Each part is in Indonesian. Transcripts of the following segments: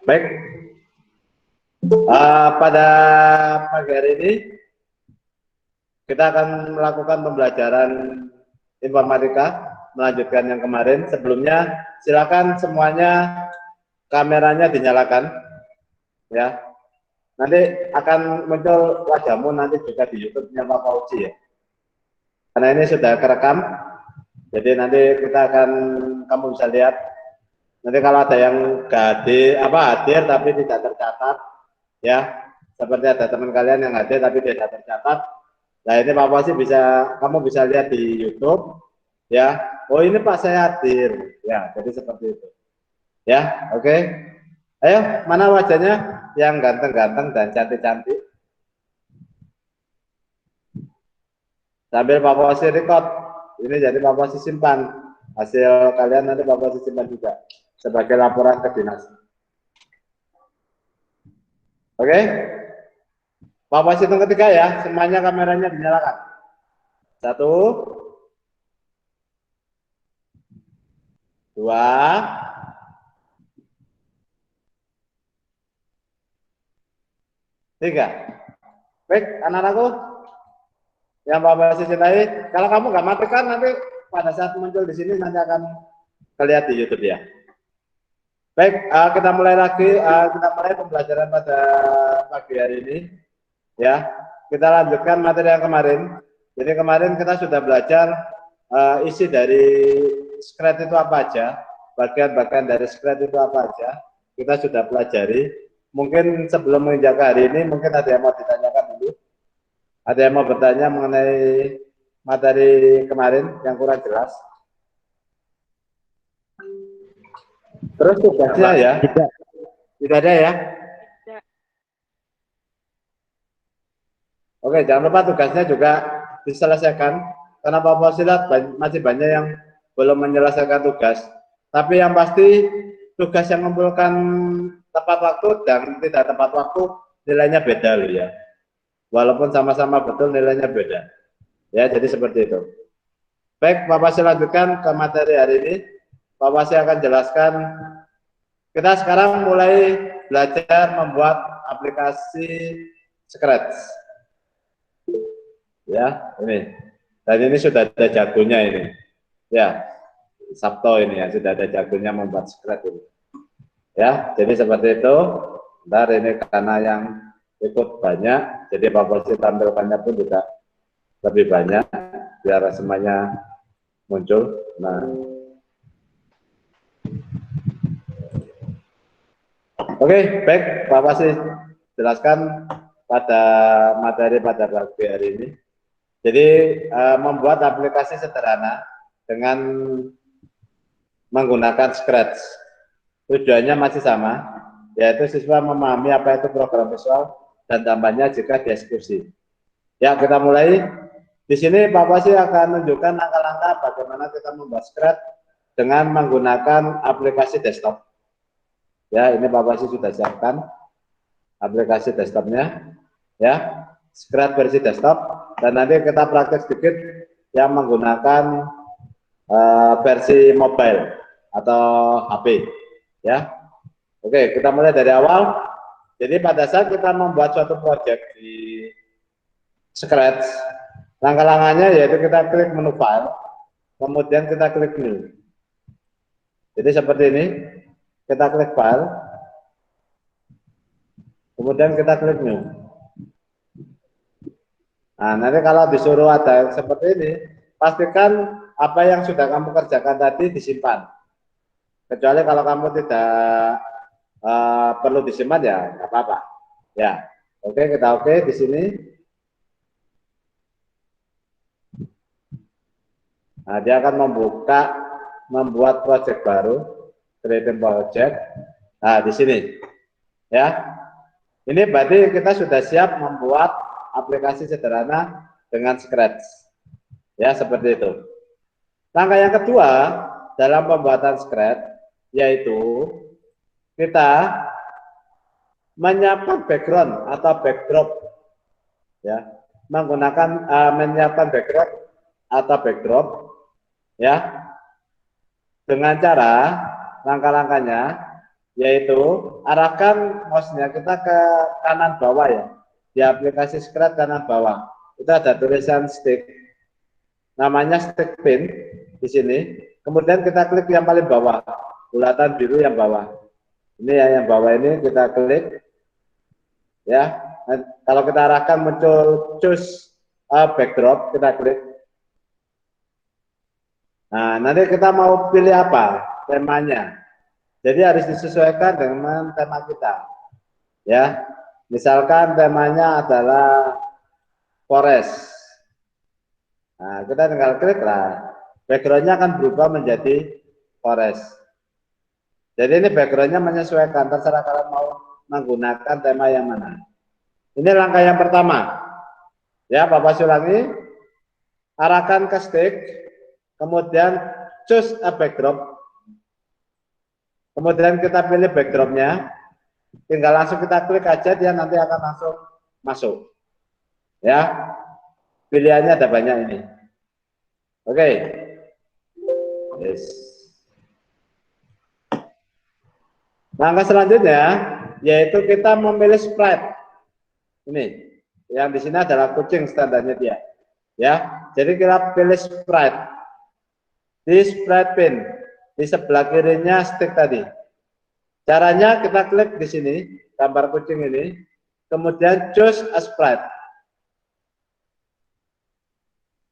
Baik, pada pagi hari ini kita akan melakukan pembelajaran informatika, melanjutkan yang kemarin. Sebelumnya, silakan semuanya kameranya dinyalakan, ya. Nanti akan muncul wajahmu nanti juga di YouTube-nya Pak Fauzi, ya. Karena ini sudah kerekam, jadi nanti kamu bisa lihat. Nanti kalau ada yang hadir tapi tidak tercatat, ya, seperti ada teman kalian yang hadir tapi tidak tercatat. Nah, ini Pak Fauzi kamu bisa lihat di YouTube, ya. Oh, ini Pak saya hadir, ya. Jadi seperti itu, ya. Oke. Ayo, mana wajahnya yang ganteng-ganteng dan cantik-cantik? Sambil Pak Fauzi record, ini jadi Pak Fauzi simpan hasil kalian, nanti Pak Fauzi simpan juga sebagai laporan ke dinas. Oke, Pak Fauzi hitung ketiga, ya, semuanya kameranya dinyalakan. 1, 2, 3. Baik, anak-anakku yang Pak Fauzi cintai, kalau kamu nggak matikan nanti pada saat muncul di sini nanti akan terlihat di YouTube, ya. Baik, kita mulai lagi, kita mulai pembelajaran pada pagi hari ini, ya. Kita lanjutkan materi yang kemarin. Jadi kemarin kita sudah belajar isi dari skred itu apa aja, bagian-bagian dari skred itu apa aja, kita sudah pelajari. Mungkin sebelum menginjak hari ini, mungkin ada yang mau ditanyakan dulu. Ada yang mau bertanya mengenai materi kemarin yang kurang jelas? Terus tugasnya, ya? Tidak ada, ya? Oke, jangan lupa tugasnya juga diselesaikan, karena Pak Fauzi masih banyak yang belum menyelesaikan tugas. Tapi yang pasti tugas yang mengumpulkan tepat waktu dan tidak tepat waktu nilainya beda loh, ya. Walaupun sama-sama betul nilainya beda. Ya, jadi seperti itu. Baik, Pak Fauzi lanjutkan ke materi hari ini. Pak Fauzi akan jelaskan. Kita sekarang mulai belajar membuat aplikasi Scratch. Ya, ini. Dan ini sudah ada jagonya ini. Ya, Sabto ini, ya, sudah ada jagonya membuat Scratch ini. Ya, jadi seperti itu. Ntar ini karena yang ikut banyak, jadi Pak Fauzi tampilkannya pun juga lebih banyak, biar semuanya muncul. Nah, oke, baik, Pak Fauzi jelaskan pada materi pada pagi hari ini. Jadi membuat aplikasi sederhana dengan menggunakan Scratch. Tujuannya masih sama, yaitu siswa memahami apa itu program visual dan dampaknya jika dieksekusi. Ya, kita mulai. Di sini Pak Fauzi akan menunjukkan langkah-langkah bagaimana kita membuat Scratch dengan menggunakan aplikasi desktop. Ya, ini Pak Fauzi sudah siapkan aplikasi desktopnya, ya, Scratch versi desktop, dan nanti kita praktek sedikit yang menggunakan versi mobile atau HP, ya. Oke, kita mulai dari awal. Jadi pada saat kita membuat suatu project di Scratch, langkah-langkahnya yaitu kita klik menu file, kemudian kita klik new. Jadi seperti ini, kita klik file, kemudian kita klik new. Nah, nanti kalau disuruh ada seperti ini, pastikan apa yang sudah kamu kerjakan tadi disimpan. Kecuali kalau kamu tidak perlu disimpan, ya nggak apa-apa. Ya, oke, kita oke di sini. Nah, dia akan membuat project baru, create project. Nah, di sini, ya. Ini berarti kita sudah siap membuat aplikasi sederhana dengan Scratch. Ya, seperti itu. Langkah yang kedua dalam pembuatan Scratch yaitu kita menyiapkan background atau backdrop, ya, menggunakan menyiapkan background atau backdrop, ya, dengan cara langkah-langkahnya yaitu arahkan mouse-nya kita ke kanan bawah ya. Di aplikasi Scratch kanan bawah. Itu ada tulisan stick. Namanya stick pin di sini. Kemudian kita klik yang paling bawah. Bulatan biru yang bawah. Ini ya, yang bawah ini kita klik. Ya. Nah, kalau kita arahkan muncul choose backdrop, kita klik. Nah, nanti kita mau pilih apa temanya. Jadi harus disesuaikan dengan tema kita. Ya, misalkan temanya adalah forest. Nah, kita tinggal klik lah. Backgroundnya akan berubah menjadi forest. Jadi ini backgroundnya menyesuaikan. Terserah kalian mau menggunakan tema yang mana. Ini langkah yang pertama. Ya, Bapak ulangi. Arahkan ke stick. Kemudian choose a backdrop. Kemudian kita pilih backdropnya, tinggal langsung kita klik aja, dia nanti akan langsung masuk. Ya, pilihannya ada banyak ini. Oke. Yes. Langkah selanjutnya yaitu kita memilih sprite. Ini, yang di sini adalah kucing standarnya dia. Ya, jadi kita pilih sprite di sprite pin. Di sebelah kirinya stick tadi. Caranya kita klik di sini, gambar kucing ini, kemudian choose a sprite.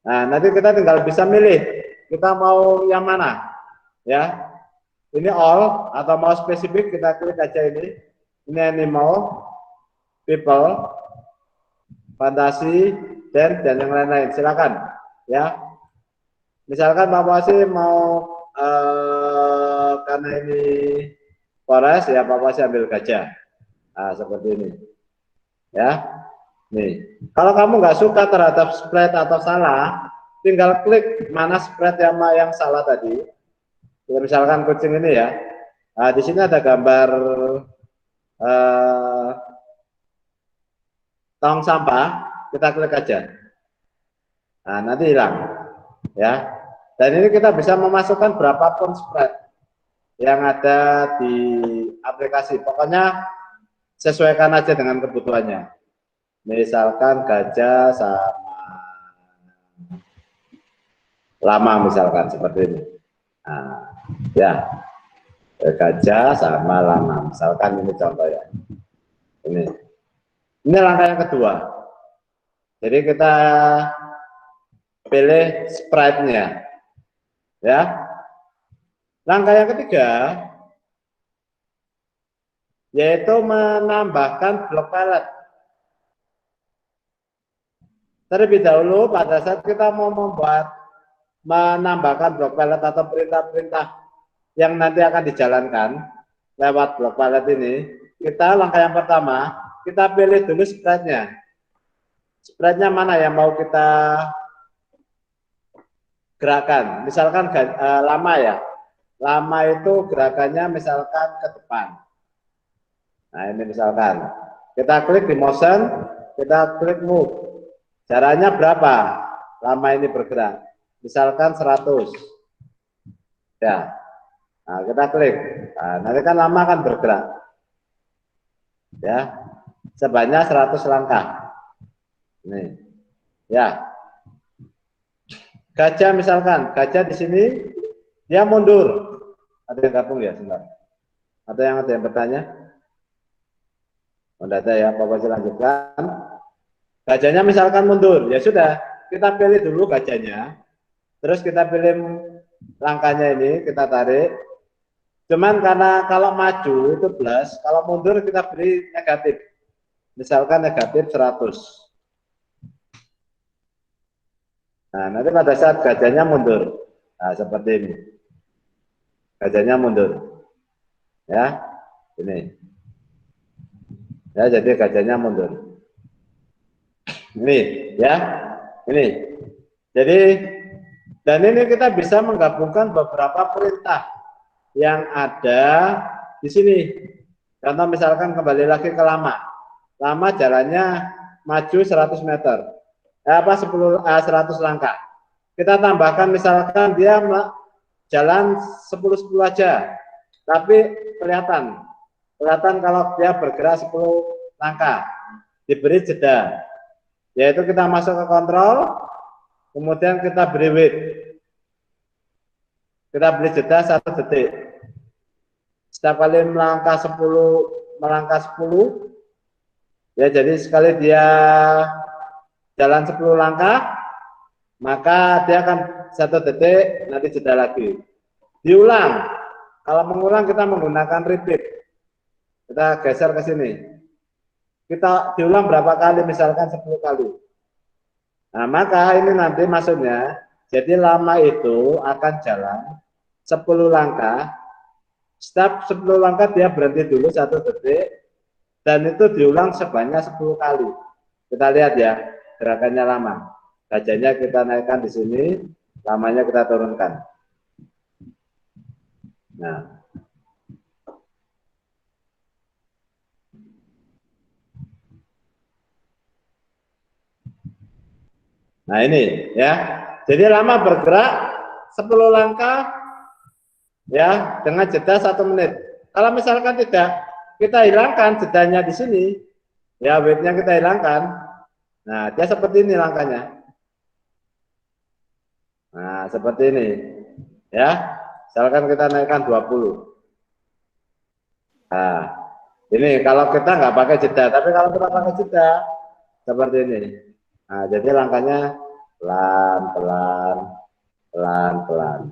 Nah, nanti kita tinggal bisa milih, kita mau yang mana, ya. Ini all atau mau spesifik, kita klik aja ini. Ini animal, people, fantasi, dan yang lain-lain. Silakan, ya. Misalkan Bapak sih mau karena ini forest ya, Bapak sih ambil gajah. Nah, seperti ini. Ya. Nih. Kalau kamu nggak suka terhadap sprite atau salah, tinggal klik mana sprite yang salah tadi. Ya, misalkan kucing ini ya. Nah, di sini ada gambar tong sampah, kita klik aja. Nah, nanti hilang. Ya. Dan ini kita bisa memasukkan berapapun sprite yang ada di aplikasi. Pokoknya sesuaikan aja dengan kebutuhannya. Misalkan gajah sama lama, misalkan seperti ini. Nah, ya, gajah sama lama. Misalkan ini contoh ya. Ini langkah yang kedua. Jadi kita pilih sprite-nya. Ya. Langkah yang ketiga yaitu menambahkan blok palette. Terlebih dahulu pada saat kita mau menambahkan blok palette atau perintah-perintah yang nanti akan dijalankan lewat blok palette ini, kita langkah yang pertama, kita pilih dulu sprite-nya. Sprite-nya mana yang mau kita gerakan? Misalkan lama ya. Lama itu gerakannya misalkan ke depan. Nah, ini misalkan. Kita klik di motion, kita klik move. Caranya berapa? Lama ini bergerak. Misalkan 100. Ya. Nah, kita klik. Nah, nanti kan lama akan bergerak. Ya. Sebanyak 100 langkah. Nih. Ya. Gajah misalkan, gajah di sini dia mundur. Ada yang gabung ya, sebentar. Ada yang bertanya? Oh, ada ya, Bapak lanjutkan. Gajahnya misalkan mundur, ya sudah, kita pilih dulu gajahnya. Terus kita pilih langkahnya ini, kita tarik. Cuman karena kalau maju itu plus, kalau mundur kita beri negatif. Misalkan negatif 100. Nah, nanti pada saat gajahnya mundur. Nah, seperti ini. Gajahnya mundur. Ya, ini. Ya, jadi gajahnya mundur. Ini, ya. Ini. Jadi, dan ini kita bisa menggabungkan beberapa perintah yang ada di sini. Contoh misalkan kembali lagi ke lama. Lama jalannya maju 100 meter. 100 langkah. Kita tambahkan misalkan dia jalan 10-10 aja. Tapi kelihatan Kelihatan kalau dia bergerak 10 langkah, diberi jeda, yaitu kita masuk ke kontrol, kemudian kita beri wait, kita beri jeda 1 detik. Setiap kali melangkah 10, ya jadi sekali dia jalan 10 langkah, maka dia akan 1 detik, nanti jeda lagi. Diulang. Kalau mengulang kita menggunakan repeat. Kita geser ke sini. Kita diulang berapa kali, misalkan 10 kali. Nah, maka ini nanti maksudnya, jadi lama itu akan jalan 10 langkah. Setiap 10 langkah dia berhenti dulu 1 detik, dan itu diulang sebanyak 10 kali. Kita lihat ya, gerakannya lama. Gajahnya kita naikkan di sini, lamanya kita turunkan. Nah ini ya, jadi lama bergerak 10 langkah ya dengan jeda 1 menit. Kalau misalkan tidak, kita hilangkan jedanya di sini, ya weightnya kita hilangkan. Nah dia seperti ini langkahnya. Nah seperti ini ya, misalkan kita naikkan 20. Nah ini kalau kita nggak pakai jeda, tapi kalau kita pakai jeda seperti ini. Nah, jadi langkahnya pelan-pelan, pelan-pelan.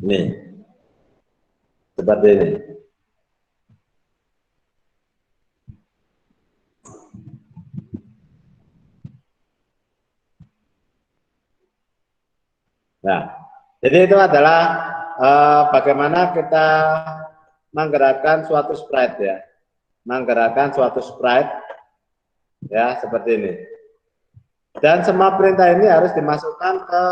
Ini, seperti ini. Nah, jadi itu adalah bagaimana kita menggerakkan suatu sprite ya, menggerakkan suatu sprite ya seperti ini. Dan semua perintah ini harus dimasukkan ke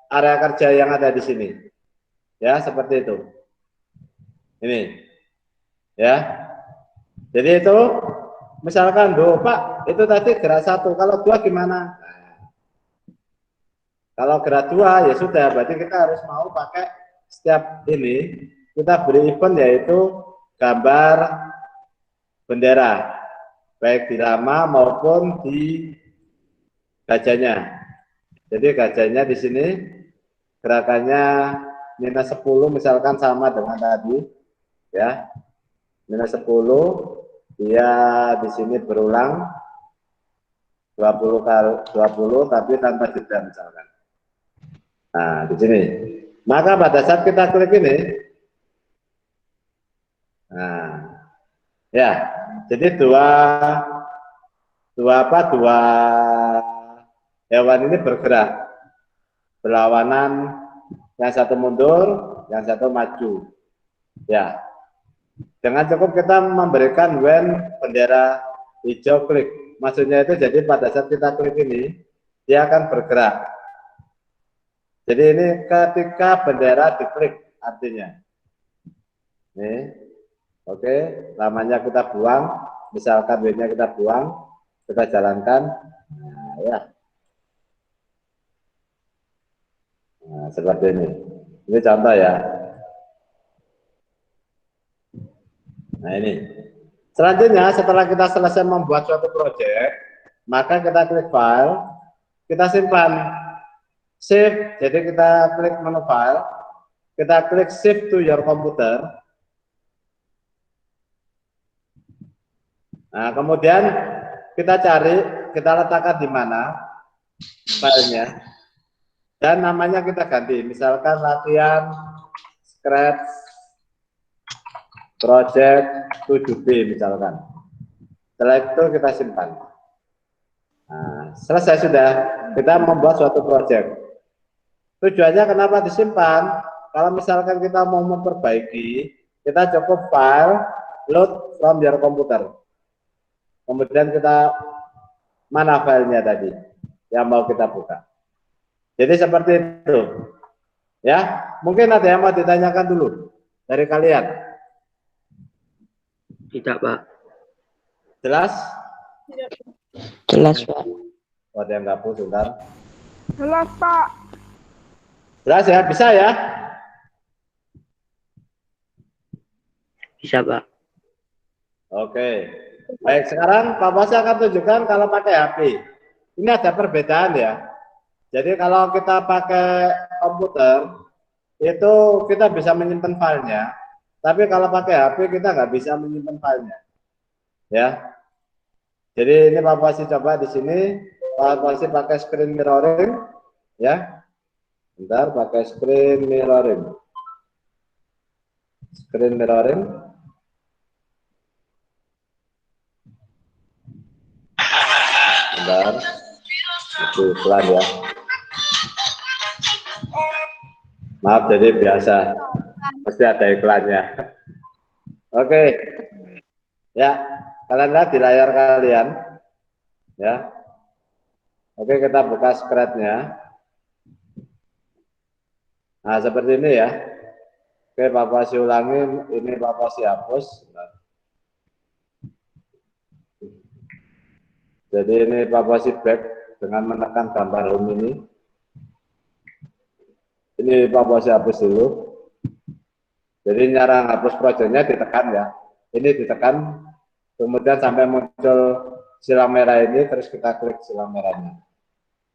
area kerja yang ada di sini, ya seperti itu. Ini, ya. Jadi itu, misalkan Pak, itu tadi gerak 1, kalau 2 gimana? Kalau gerak 2 ya sudah, berarti kita harus mau pakai setiap ini kita beri event yaitu gambar bendera, baik di lama maupun di gajahnya. Jadi gajahnya di sini gerakannya minus 10 misalkan sama dengan tadi, ya minus 10 dia di sini berulang 20 kali 20 tapi tanpa jeda misalkan. Nah, di sini. Maka pada saat kita klik ini, nah, ya, jadi dua hewan ini bergerak berlawanan, yang satu mundur, yang satu maju. Ya, dengan cukup kita memberikan when bendera hijau klik. Maksudnya itu jadi pada saat kita klik ini, dia akan bergerak. Jadi ini ketika bendera diklik artinya. Nih, oke, lamanya kita buang, misalkan W-nya kita buang, kita jalankan, nah, ya. Nah, seperti ini. Ini contoh ya. Nah ini. Selanjutnya setelah kita selesai membuat suatu proyek, maka kita klik file, kita simpan. Save, jadi kita klik menu file, kita klik save to your computer. Nah, kemudian kita cari, kita letakkan di mana filenya, dan namanya kita ganti, misalkan latihan Scratch Project 7B misalkan. Setelah itu kita simpan. Nah, selesai sudah, kita membuat suatu project. Tujuannya kenapa disimpan? Kalau misalkan kita mau memperbaiki, kita cukup file load from your computer. Kemudian kita mana filenya tadi yang mau kita buka. Jadi seperti itu. Ya, mungkin ada yang mau ditanyakan dulu dari kalian. Tidak, Pak. Jelas? Jelas, Pak. Oh, ada yang gabung sebentar. Jelas, Pak. Jelas ya, bisa ya? Bisa, Pak. Oke. Baik, sekarang Pak Bos akan tunjukkan kalau pakai HP. Ini ada perbedaan ya. Jadi kalau kita pakai komputer, itu kita bisa menyimpan filenya. Tapi kalau pakai HP kita nggak bisa menyimpan filenya. Ya. Jadi ini Pak Bos coba di sini. Pak Bos pakai screen mirroring. Ya. Bentar, pakai screen mirroring. Screen mirroring. Bentar. Itu pelan ya. Maaf, jadi biasa. Pasti ada iklannya. Oke. Ya, kalian lihat di layar kalian. Ya. Oke, kita buka scratch-nya. Nah, seperti ini ya. Oke, Bapak si ulangi, ini Bapak si hapus. Jadi ini Bapak si back dengan menekan gambar home ini. Ini Bapak si hapus dulu. Jadi nyarang hapus projectnya ditekan ya. Ini ditekan, kemudian sampai muncul silang merah ini, terus kita klik silang merahnya.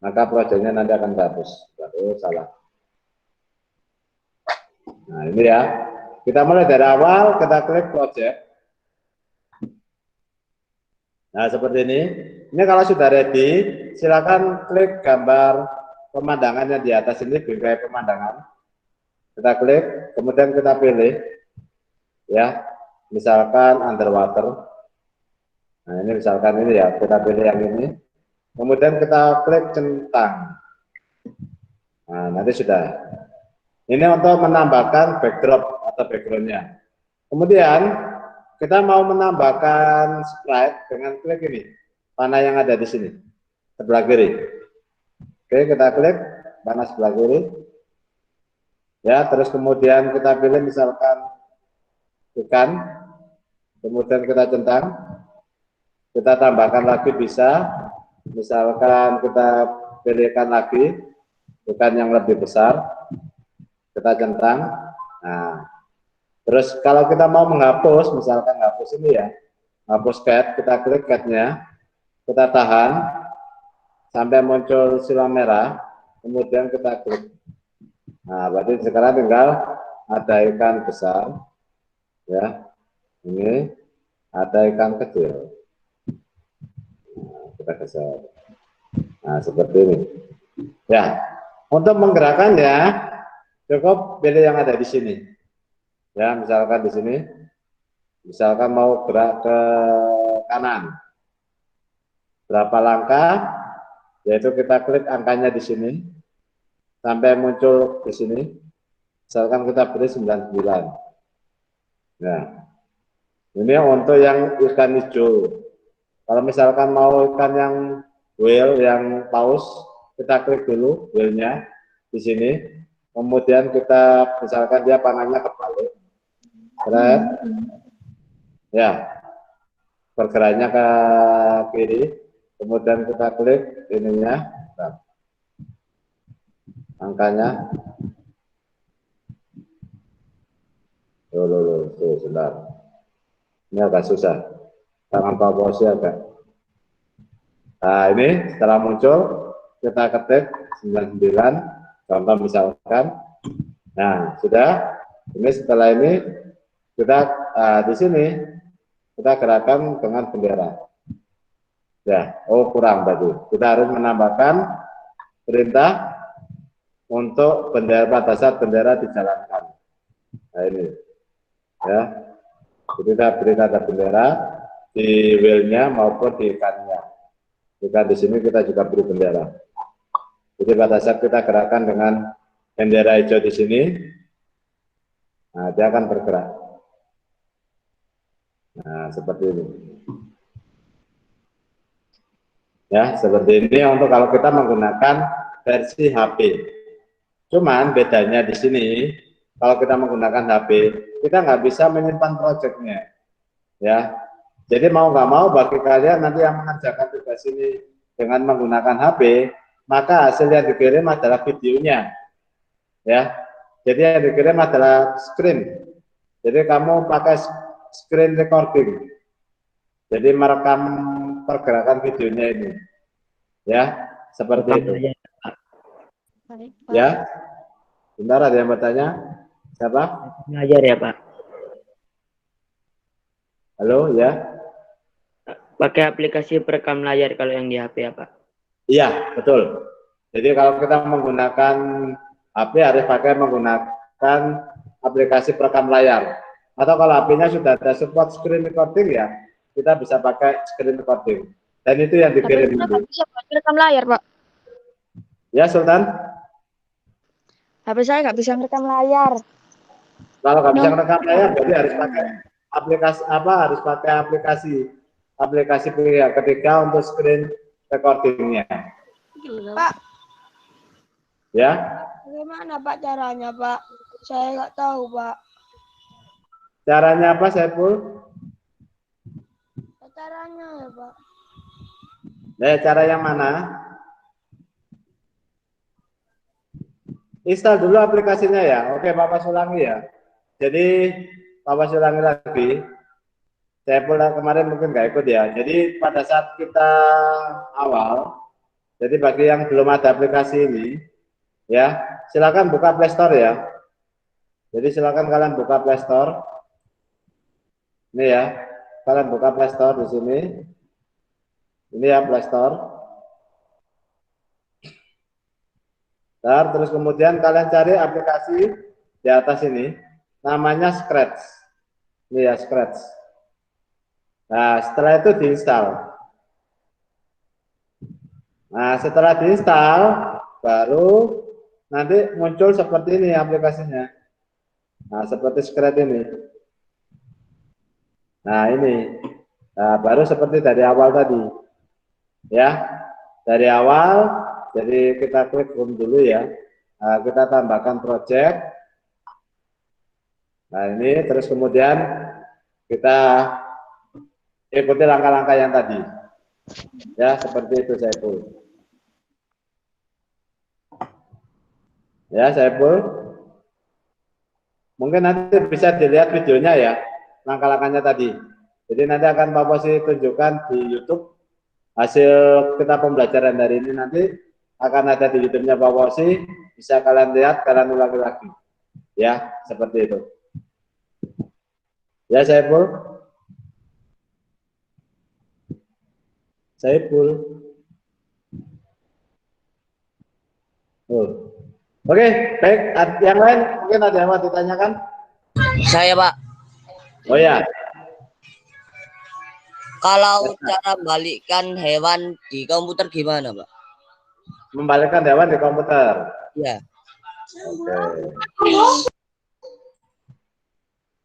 Maka projectnya nanti akan dihapus. Baru salah. Nah ini ya. Kita mulai dari awal, kita klik project. Nah seperti ini. Ini kalau sudah ready, silakan klik gambar pemandangannya di atas ini, bingkai pemandangan. Kita klik, kemudian kita pilih, ya, misalkan underwater. Nah ini misalkan ini ya, kita pilih yang ini. Kemudian kita klik centang. Nah nanti sudah. Ini untuk menambahkan backdrop atau backgroundnya. Kemudian kita mau menambahkan sprite dengan klik ini, panah yang ada di sini, sebelah kiri. Oke, kita klik panah sebelah kiri. Ya, terus kemudian kita pilih misalkan ikan, kemudian kita centang, kita tambahkan lagi bisa, misalkan kita pilihkan lagi ikan yang lebih besar, kita centang. Nah, terus kalau kita mau menghapus, misalkan hapus ini ya, hapus cat, kita klik catnya, kita tahan sampai muncul silang merah, kemudian kita klik. Nah, berarti sekarang tinggal ada ikan besar, ya. Ini ada ikan kecil. Nah, kita geser. Nah, seperti ini. Ya, untuk menggerakkannya cukup pilih yang ada di sini. Ya, misalkan di sini, misalkan mau gerak ke kanan, berapa langkah, yaitu kita klik angkanya di sini. Sampai muncul di sini, misalkan kita beri 99. Nah, ini untuk yang ikan hijau. Kalau misalkan mau ikan yang whale, yang paus, kita klik dulu whale-nya di sini. Kemudian kita misalkan dia panahnya kebalik. Keren. Ya, bergeraknya ke kiri. Kemudian kita klik ininya. Nah, angkanya tuh sebentar, ini agak susah, tangan Pak Bosi agak. Nah ini setelah muncul kita ketik 99 contoh misalkan. Nah sudah, ini setelah ini kita di sini kita gerakan dengan bendera ya. Oh kurang tadi, kita harus menambahkan perintah untuk bendera pada saat bendera dijalankan. Nah ini ya, jadi kita beri tanda bendera di wheel-nya maupun di ikannya. Ikan di sini kita juga beri bendera. Jadi pada saat kita gerakan dengan bendera hijau di sini, nah dia akan bergerak. Nah seperti ini. Ya seperti ini untuk kalau kita menggunakan versi HP. Cuman bedanya di sini, kalau kita menggunakan HP, kita nggak bisa menyimpan projectnya, ya. Jadi mau nggak mau bagi kalian nanti yang mengerjakan tugas ini dengan menggunakan HP, maka hasil yang dikirim adalah videonya, ya. Jadi yang dikirim adalah screen. Jadi kamu pakai screen recording. Jadi merekam pergerakan videonya ini. Ya, seperti itu. Ya. Bentar, ada yang bertanya? Siapa? Ngajar ya, Pak. Halo, ya. Pakai aplikasi perekam layar kalau yang di HP ya, Pak? Iya, betul. Jadi kalau kita menggunakan HP harus pakai menggunakan aplikasi perekam layar. Atau kalau HP-nya sudah ada support screen recording ya, kita bisa pakai screen recording. Dan itu yang dikirim dulu. Bisa rekam layar, Pak. Ya, Sultan. HP saya nggak bisa merekam layar. Kalau nggak bisa merekam layar, berarti harus pakai aplikasi apa? Harus pakai aplikasi pihak ketiga untuk screen recordingnya. Pak, Ya. bagaimana Pak caranya, Pak? Saya nggak tahu, Pak. Caranya apa, Saiful? Caranya ya, Pak. Cara yang mana? Install dulu aplikasinya ya. Oke, Bapak ulangi ya. Jadi Bapak ulangi lagi. Saya pula kemarin mungkin nggak ikut ya. Jadi pada saat kita awal, jadi bagi yang belum ada aplikasi ini, ya silakan buka Play Store ya. Jadi silakan kalian buka Play Store. Ini ya, kalian buka Play Store di sini. Ini ya Play Store. Terus kemudian kalian cari aplikasi di atas ini, namanya Scratch. Ini ya Scratch. Nah, setelah itu diinstal. Nah, setelah diinstal, baru nanti muncul seperti ini aplikasinya. Nah, seperti Scratch ini. Nah, ini. Nah, baru seperti dari awal tadi. Ya, dari awal, jadi kita klik home dulu ya. Nah, kita tambahkan project. Nah, ini terus kemudian kita ikuti langkah-langkah yang tadi. Ya, seperti itu Saiful. Ya, Saiful. Mungkin nanti bisa dilihat videonya ya, langkah-langkahnya tadi. Jadi nanti akan Pak Posi tunjukkan di YouTube hasil kita pembelajaran dari ini nanti akan ada di YouTube-nya Pak Posi, bisa kalian lihat, kalian ulangi lagi. Ya, seperti itu. Ya, Saiful. Saiful. Oke, baik. Yang lain mungkin ada yang mau ditanyakan? Saya, Pak. Oh ya. Kalau cara balikkan hewan di komputer gimana, Pak? Membalikkan hewan di komputer. Ya. Oke.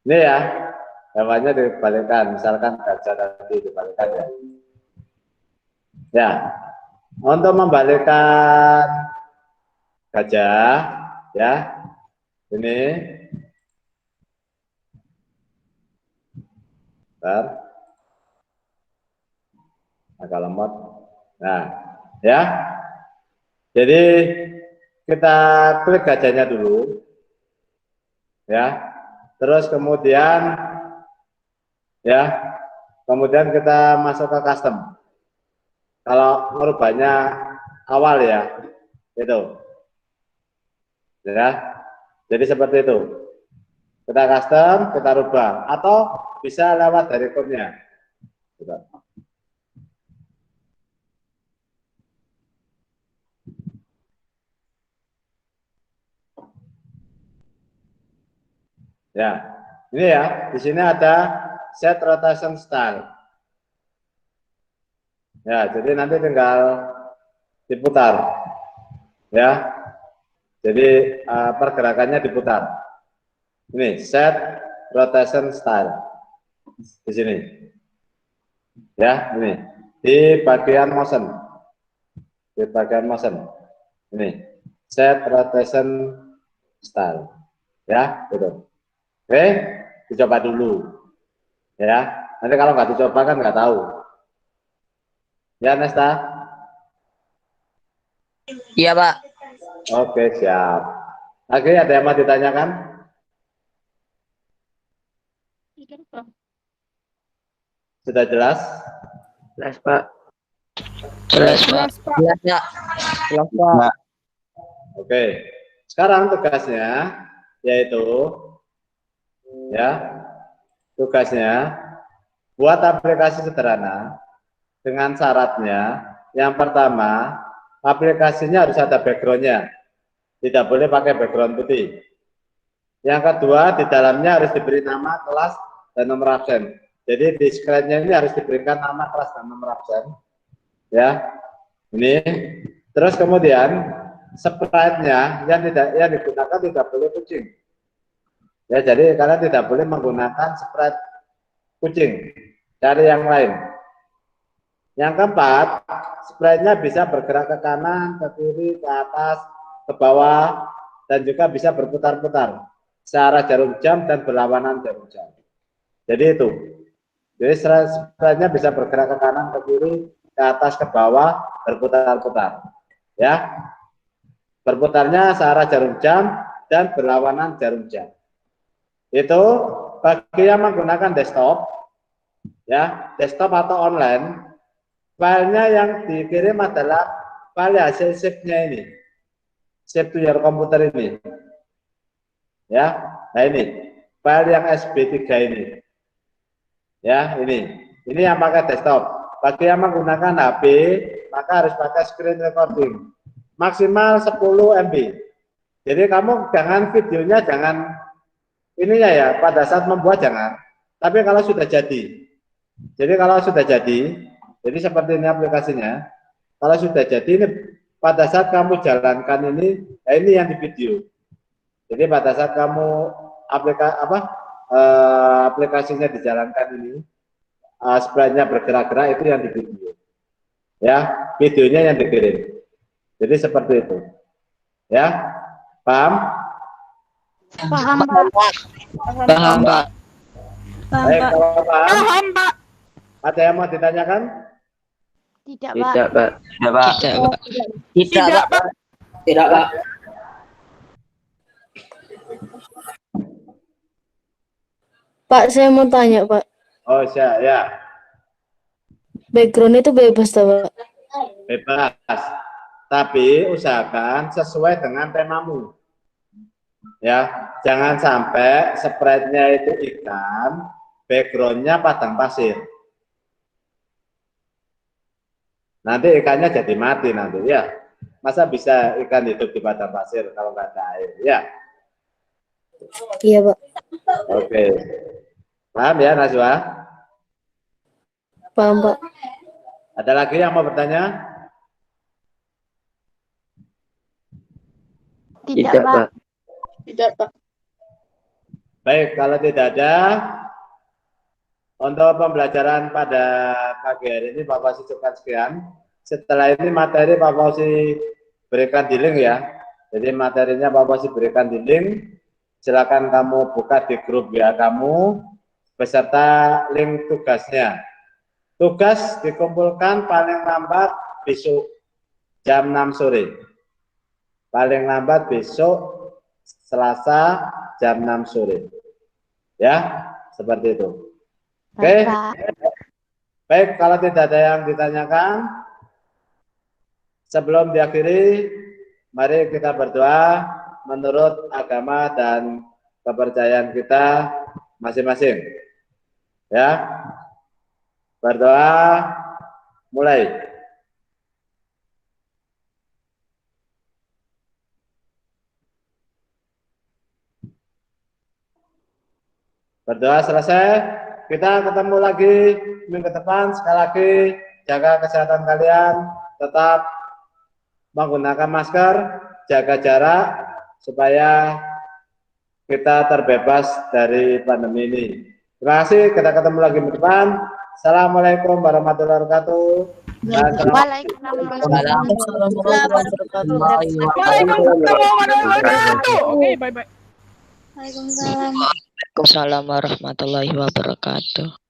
Ini ya, hewannya dibalikkan. Misalkan gajah tadi dibalikkan ya. Ya, untuk membalikkan gajah, ya, ini. Bentar. Agak lemot. Nah, ya. Jadi kita klik gajahnya dulu. Ya. Terus kemudian ya, kemudian kita masuk ke custom. Kalau merubahnya awal ya, itu. Ya. Jadi seperti itu. Kita custom, kita rubah atau bisa lewat dari code-nya. Gitu. Ya, ini ya, di sini ada set rotation style. Ya, jadi nanti tinggal diputar. Ya, jadi pergerakannya diputar. Ini set rotation style di sini. Ya, ini di bagian motion. Di bagian motion. Ini set rotation style. Ya, gitu. Oke, dicoba dulu. Ya, nanti kalau nggak dicoba kan nggak tahu. Ya, Nesta. Iya, Pak. Oke, siap. Lagi ada yang mau ditanyakan? Sudah jelas? Jelas, Pak. Jelas, Pak. Jelas, Pak. Jelas, Pak. Jelas, Pak. Oke. Sekarang tugasnya yaitu ya, tugasnya buat aplikasi sederhana dengan syaratnya yang pertama, aplikasinya harus ada background-nya. Tidak boleh pakai background putih. Yang kedua, di dalamnya harus diberi nama, kelas, dan nomor absen. Jadi di screen-nya ini harus diberikan nama, kelas, dan nomor absen. Ya, ini. Terus kemudian sprite-nya yang digunakan tidak boleh kucing. Ya, jadi kalian tidak boleh menggunakan sprite kucing. Cari yang lain. Yang keempat, sprite-nya bisa bergerak ke kanan, ke kiri, ke atas, ke bawah, dan juga bisa berputar-putar searah jarum jam dan berlawanan jarum jam. Jadi itu. Jadi sprite-nya bisa bergerak ke kanan, ke kiri, ke atas, ke bawah, berputar-putar. Ya. Berputarnya searah jarum jam dan berlawanan jarum jam. Itu bagi yang menggunakan desktop, ya, desktop atau online, filenya yang dikirim adalah file hasil shift-nya ini, shift to your komputer ini, ya. Nah ini file yang SB3 ini, ya, ini yang pakai desktop. Bagi yang menggunakan HP, maka harus pakai screen recording maksimal 10 MB. Jadi kamu jangan videonya jangan ininya ya, pada saat membuat jangan, tapi kalau sudah jadi. Jadi kalau sudah jadi seperti ini aplikasinya. Kalau sudah jadi ini pada saat kamu jalankan ini, nah ini yang di video. Jadi pada saat kamu aplikasinya dijalankan ini, sprite-nya bergerak-gerak itu yang di video. Ya, videonya yang dikirim. Jadi seperti itu. Ya, paham? Paham, Pak. Paham, Pak. Baik, kalau paham, Paham, Pak. ada yang mau ditanyakan? Tidak, Pak. Tidak, Pak. Tidak, Pak. Tidak, Pak. Tidak, Pak. Tidak, Pak. Pak, saya mau tanya, Pak. Oh, ya. Background itu bebas, Pak? Bebas. Tapi usahakan sesuai dengan temamu. Ya, jangan sampai sprite-nya itu ikan, background-nya padang pasir. Nanti ikannya jadi mati nanti, ya. Masa bisa ikan hidup di padang pasir kalau nggak ada air, ya? Iya, Pak. Oke. Paham ya, Najwa? Paham, Pak. Ada lagi yang mau bertanya? Tidak, Pak. Tidak, Pak. Baik, kalau tidak ada, untuk pembelajaran pada pagi hari ini Pak Fauzi cukupkan sekian. Setelah ini materi Pak Fauzi berikan di link ya. Jadi materinya Pak Fauzi berikan di link. Silakan kamu buka di grup ya kamu beserta link tugasnya. Tugas dikumpulkan paling lambat besok jam 6 sore. Paling lambat besok Selasa jam 6 sore. Ya, seperti itu. Oke. Baik, kalau tidak ada yang ditanyakan, sebelum diakhiri, mari kita berdoa menurut agama dan kepercayaan kita masing-masing. Ya. Berdoa mulai. Berdoa selesai, kita ketemu lagi minggu depan. Sekali lagi, jaga kesehatan kalian, tetap menggunakan masker, jaga jarak, supaya kita terbebas dari pandemi ini. Terima kasih, kita ketemu lagi minggu depan. Assalamualaikum warahmatullahi wabarakatuh. Waalaikumsalam warahmatullahi wabarakatuh. Oke, bye-bye. Waalaikumsalam. Waalaikumsalam warahmatullahi wabarakatuh.